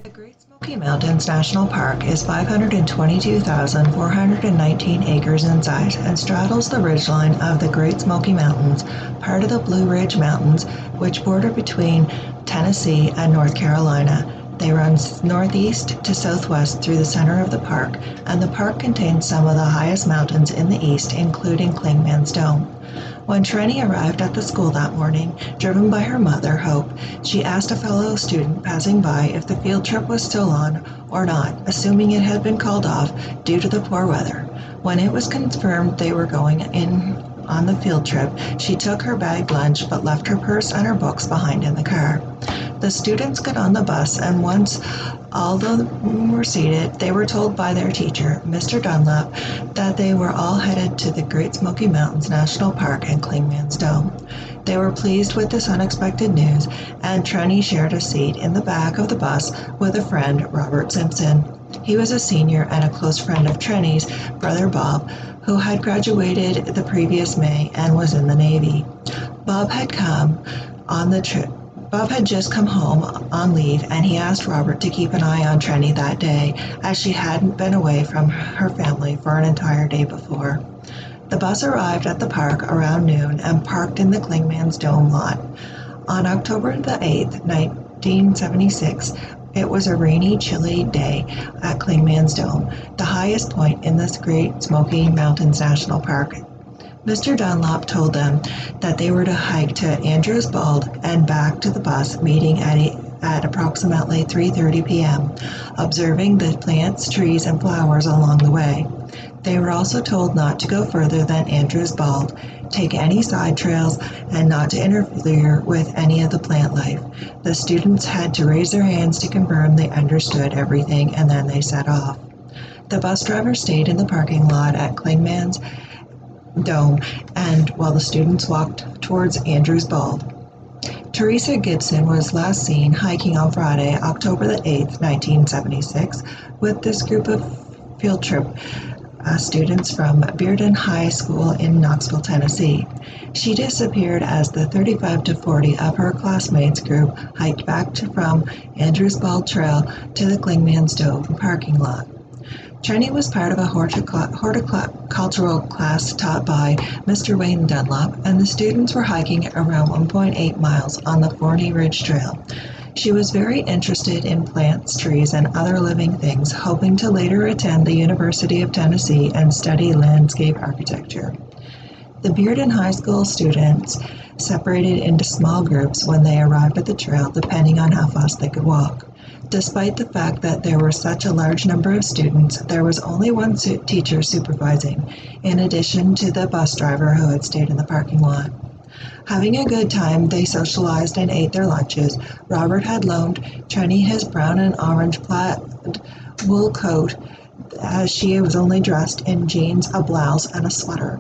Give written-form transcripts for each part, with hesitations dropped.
The Great Smoky Mountains National Park is 522,419 acres in size and straddles the ridgeline of the Great Smoky Mountains, part of the Blue Ridge Mountains, which border between Tennessee and North Carolina. They run northeast to southwest through the center of the park, and the park contains some of the highest mountains in the east, including Clingman's Dome. When Trenny arrived at the school that morning, driven by her mother, Hope, she asked a fellow student passing by if the field trip was still on or not, assuming it had been called off due to the poor weather. When it was confirmed they were going in on the field trip, she took her bagged lunch but left her purse and her books behind in the car. The students got on the bus, and once all of them were seated, they were told by their teacher, Mr. Dunlap, that they were all headed to the Great Smoky Mountains National Park and Clingman's Dome. They were pleased with this unexpected news, and Trenny shared a seat in the back of the bus with a friend, Robert Simpson. He was a senior and a close friend of Trenny's brother Bob, who had graduated the previous May and was in the Navy. Bob had just come home on leave, and he asked Robert to keep an eye on Trenny that day, as she hadn't been away from her family for an entire day before. The bus arrived at the park around noon and parked in the Clingman's Dome lot. On October the 8th, 1976, it was a rainy, chilly day at Clingman's Dome, the highest point in this Great Smoky Mountains National Park. Mr. Dunlop told them that they were to hike to Andrews Bald and back to the bus, meeting at approximately 3:30 p.m., observing the plants, trees, and flowers along the way. They were also told not to go further than Andrews Bald, take any side trails, and not to interfere with any of the plant life. The students had to raise their hands to confirm they understood everything, and then they set off. The bus driver stayed in the parking lot at Clingman's Dome, and while the students walked towards Andrews Bald. Teresa Gibson was last seen hiking on Friday, October the 8th, 1976, with this group of field trip students from Bearden High School in Knoxville, Tennessee. She disappeared as the 35 to 40 of her classmates group hiked back from Andrews Bald Trail to the Clingman's Dome parking lot. Trenny was part of a horticultural class taught by Mr. Wayne Dunlop, and the students were hiking around 1.8 miles on the Forney Ridge Trail. She was very interested in plants, trees, and other living things, hoping to later attend the University of Tennessee and study landscape architecture. The Bearden High School students separated into small groups when they arrived at the trail, depending on how fast they could walk. Despite the fact that there were such a large number of students, there was only one teacher supervising, in addition to the bus driver who had stayed in the parking lot. Having a good time, they socialized and ate their lunches. Robert had loaned Trenny his brown and orange plaid wool coat, as she was only dressed in jeans, a blouse, and a sweater.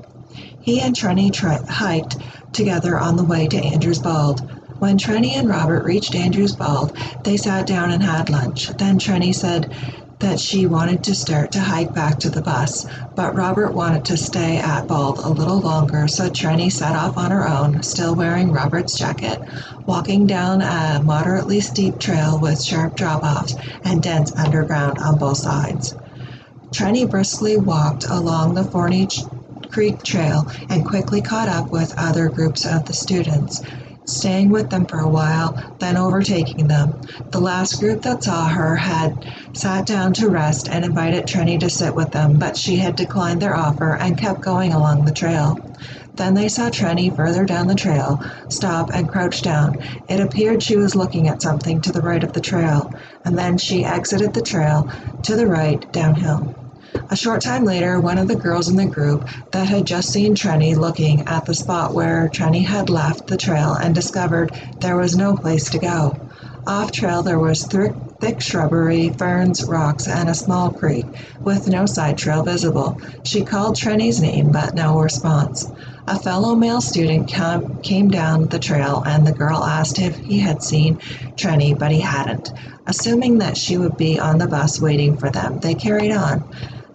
He and Trenny hiked together on the way to Andrews Bald. When Trenny and Robert reached Andrews Bald, they sat down and had lunch. Then Trenny said that she wanted to start to hike back to the bus, but Robert wanted to stay at Bald a little longer, so Trenny set off on her own, still wearing Robert's jacket, walking down a moderately steep trail with sharp drop-offs and dense underground on both sides. Trenny briskly walked along the Forney Creek Trail and quickly caught up with other groups of the students, staying with them for a while, then overtaking them. The last group that saw her had sat down to rest and invited Trenny to sit with them, but she had declined their offer and kept going along the trail. Then they saw Trenny further down the trail, stop and crouch down. It appeared she was looking at something to the right of the trail, and then she exited the trail to the right, downhill. A short time later, one of the girls in the group that had just seen Trenny looking at the spot where Trenny had left the trail and discovered there was no place to go. Off-trail there was thick shrubbery, ferns, rocks, and a small creek, with no side trail visible. She called Trenny's name, but no response. A fellow male student came down the trail, and the girl asked if he had seen Trenny, but he hadn't. Assuming that she would be on the bus waiting for them, they carried on.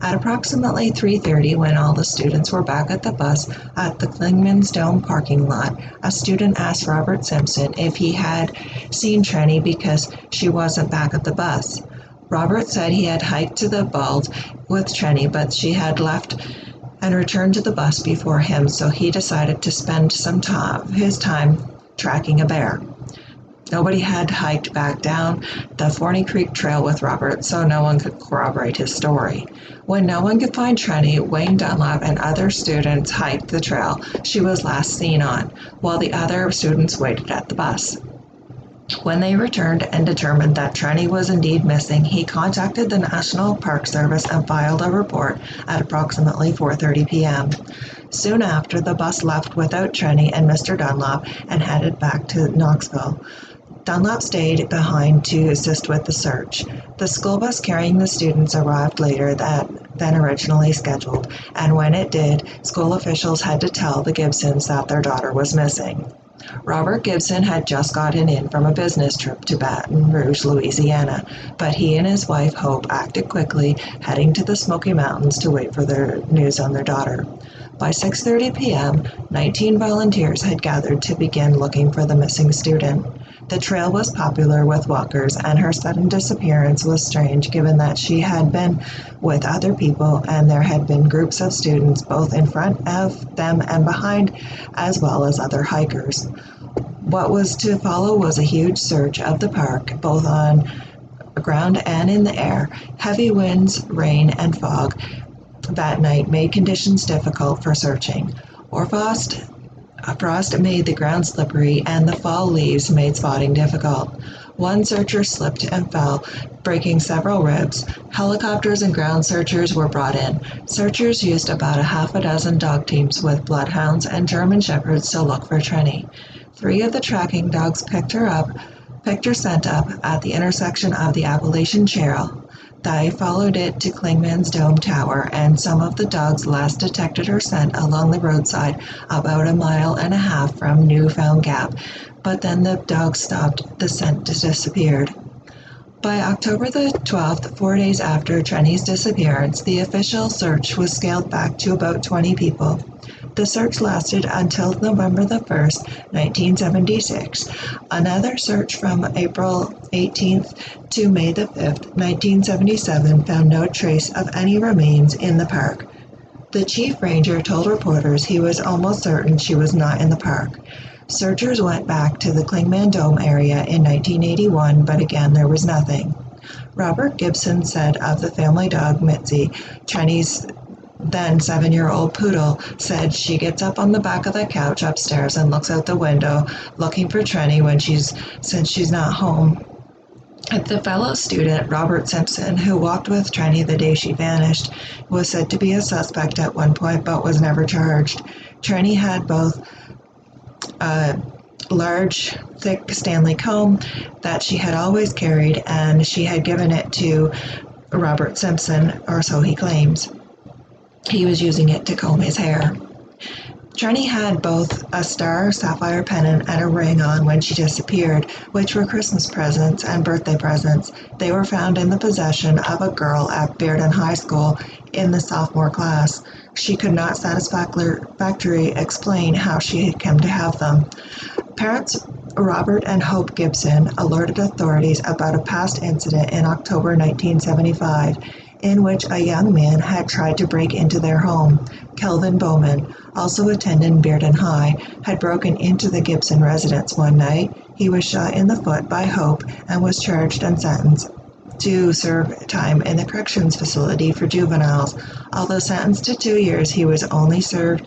At approximately 3:30, when all the students were back at the bus at the Clingman's Dome parking lot, a student asked Robert Simpson if he had seen Trenny because she wasn't back at the bus. Robert said he had hiked to the bald with Trenny, but she had left and returned to the bus before him, so he decided to spend his time tracking a bear. Nobody had hiked back down the Forney Creek Trail with Robert, so no one could corroborate his story. When no one could find Trenny, Wayne Dunlap and other students hiked the trail she was last seen on, while the other students waited at the bus. When they returned and determined that Trenny was indeed missing, he contacted the National Park Service and filed a report at approximately 4:30 p.m. Soon after, the bus left without Trenny and Mr. Dunlap and headed back to Knoxville. Dunlap stayed behind to assist with the search. The school bus carrying the students arrived later than originally scheduled, and when it did, school officials had to tell the Gibsons that their daughter was missing. Robert Gibson had just gotten in from a business trip to Baton Rouge, Louisiana, but he and his wife Hope acted quickly, heading to the Smoky Mountains to wait for their news on their daughter. By 6:30 p.m., 19 volunteers had gathered to begin looking for the missing student. The trail was popular with walkers, and her sudden disappearance was strange given that she had been with other people and there had been groups of students both in front of them and behind, as well as other hikers. What was to follow was a huge search of the park, both on the ground and in the air. Heavy winds, rain, and fog that night made conditions difficult for searching. Frost made the ground slippery, and the fall leaves made spotting difficult. One searcher slipped and fell, breaking several ribs. Helicopters and ground searchers were brought in. Searchers used about a half a dozen dog teams with bloodhounds and German shepherds to look for Trenny. 3 of the tracking dogs picked her scent up at the intersection of the Appalachian Trail. They followed it to Clingman's Dome Tower, and some of the dogs last detected her scent along the roadside about a mile and a half from Newfound Gap, but then the dogs stopped, the scent disappeared. By October the 12th, 4 days after Trenny's disappearance, the official search was scaled back to about 20 people. The search lasted until November the 1st, 1976. Another search from April 18th to May the 5th, 1977 found no trace of any remains in the park. The chief ranger told reporters he was almost certain she was not in the park. Searchers went back to the Clingman Dome area in 1981, but again there was nothing. Robert Gibson said of the family dog Mitzi, Trenny's then 7-year-old poodle, said she gets up on the back of the couch upstairs and looks out the window looking for Trenny since she's not home. The fellow student, Robert Simpson, who walked with Trenny the day she vanished, was said to be a suspect at one point but was never charged. Trenny had both a large, thick Stanley comb that she had always carried, and she had given it to Robert Simpson, or so he claims. He was using it to comb his hair. Trenny had both a star sapphire pendant and a ring on when she disappeared, which were Christmas presents and birthday presents. They were found in the possession of a girl at Bearden High School in the sophomore class. She could not satisfactorily explain how she had come to have them. Parents Robert and Hope Gibson alerted authorities about a past incident in October 1975 in which a young man had tried to break into their home. Kelvin Bowman, also attending Bearden High, had broken into the Gibson residence one night. He was shot in the foot by Hope and was charged and sentenced to serve time in the corrections facility for juveniles. Although sentenced to 2 years, he was only served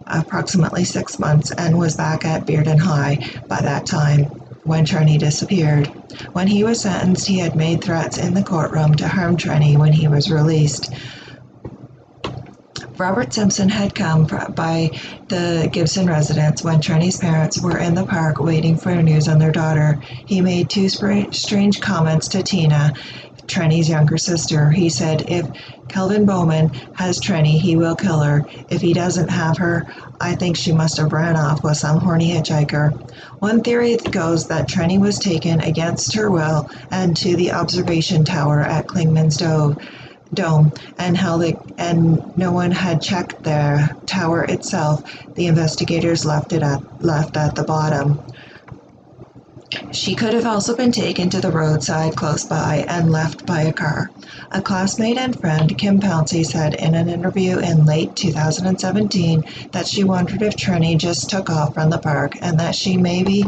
approximately 6 months and was back at Bearden High by that time when Trenny disappeared. When he was sentenced, he had made threats in the courtroom to harm Trenny when he was released. Robert Simpson had come by the Gibson residence when Trenny's parents were in the park waiting for news on their daughter. He made 2 strange comments to Tina, Trenny's younger sister. He said, "If Kelvin Bowman has Trenny, he will kill her. If he doesn't have her, I think she must have ran off with some horny hitchhiker." One theory goes that Trenny was taken against her will and to the observation tower at Clingman's Dome. dome, and no one had checked the tower itself. The investigators left at the bottom. She could have also been taken to the roadside close by and left by a car. A classmate and friend, Kim Pouncey, said in an interview in late 2017 that she wondered if Trini just took off from the park and that she maybe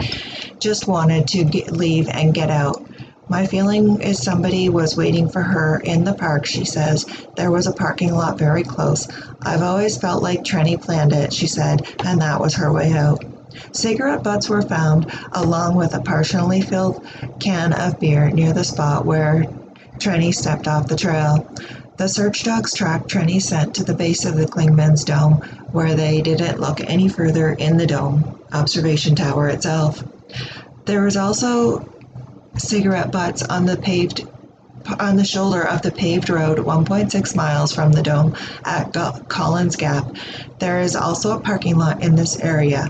just wanted to leave and get out. My feeling is somebody was waiting for her in the park, she says. There was a parking lot very close. I've always felt like Trini planned it, she said, and that was her way out. Cigarette butts were found, along with a partially filled can of beer near the spot where Trini stepped off the trail. The search dogs tracked Trini's scent to the base of the Clingman's dome, where they didn't look any further in the dome observation tower itself. There was also cigarette butts on the shoulder of the paved road 1.6 miles from the dome at Collins Gap. There is also a parking lot in this area.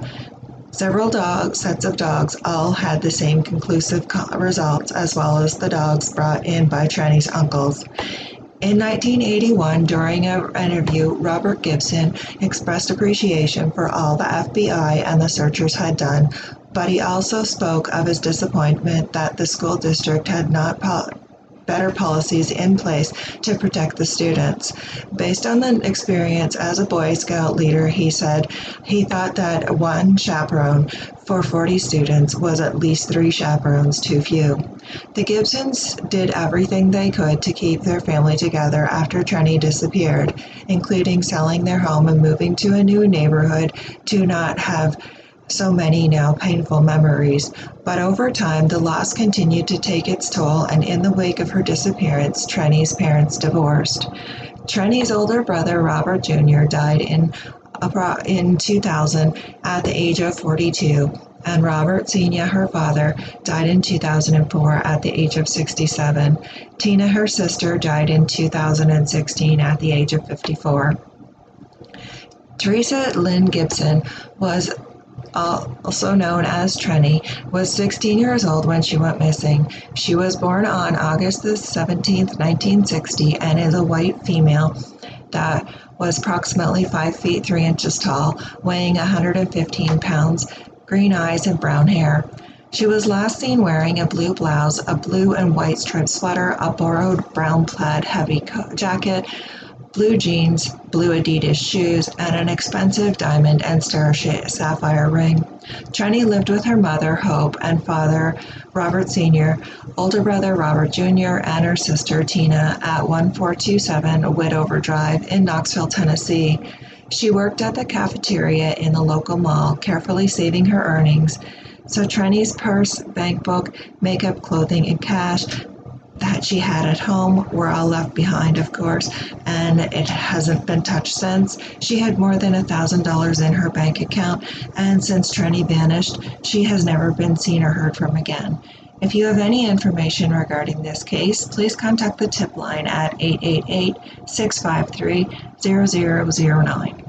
Several sets of dogs all had the same conclusive results, as well as the dogs brought in by Trini's uncles. In 1981, during an interview, Robert Gibson expressed appreciation for all the FBI and the searchers had done, but he also spoke of his disappointment that the school district had not better policies in place to protect the students. Based on the experience as a Boy Scout leader, he said he thought that one chaperone for 40 students was at least 3 chaperones too few. The Gibsons did everything they could to keep their family together after Trini disappeared, including selling their home and moving to a new neighborhood to not have so many now painful memories. But over time, the loss continued to take its toll, and in the wake of her disappearance, Trini's parents divorced. Trini's older brother, Robert Jr., died in 2000 at the age of 42, and Robert Sr., her father, died in 2004 at the age of 67. Tina, her sister, died in 2016 at the age of 54. Teresa Lynn Gibson was also known as Trini, was 16 years old when she went missing. She was born on August the 17th, 1960, and is a white female that was approximately 5 feet 3 inches tall, weighing 115 pounds, green eyes and brown hair. She was last seen wearing a blue blouse, a blue and white striped sweater, a borrowed brown plaid heavy jacket, blue jeans, blue Adidas shoes, and an expensive diamond and sapphire ring. Trini lived with her mother, Hope, and father, Robert Sr., older brother, Robert Jr., and her sister, Tina, at 1427 Widover Drive in Knoxville, Tennessee. She worked at the cafeteria in the local mall, carefully saving her earnings. So Trini's purse, bank book, makeup, clothing, and cash that she had at home were all left behind, of course, and it hasn't been touched since. She had more than $1,000 in her bank account, and since Trini vanished, she has never been seen or heard from again. If you have any information regarding this case, please contact the tip line at 888-653-0009.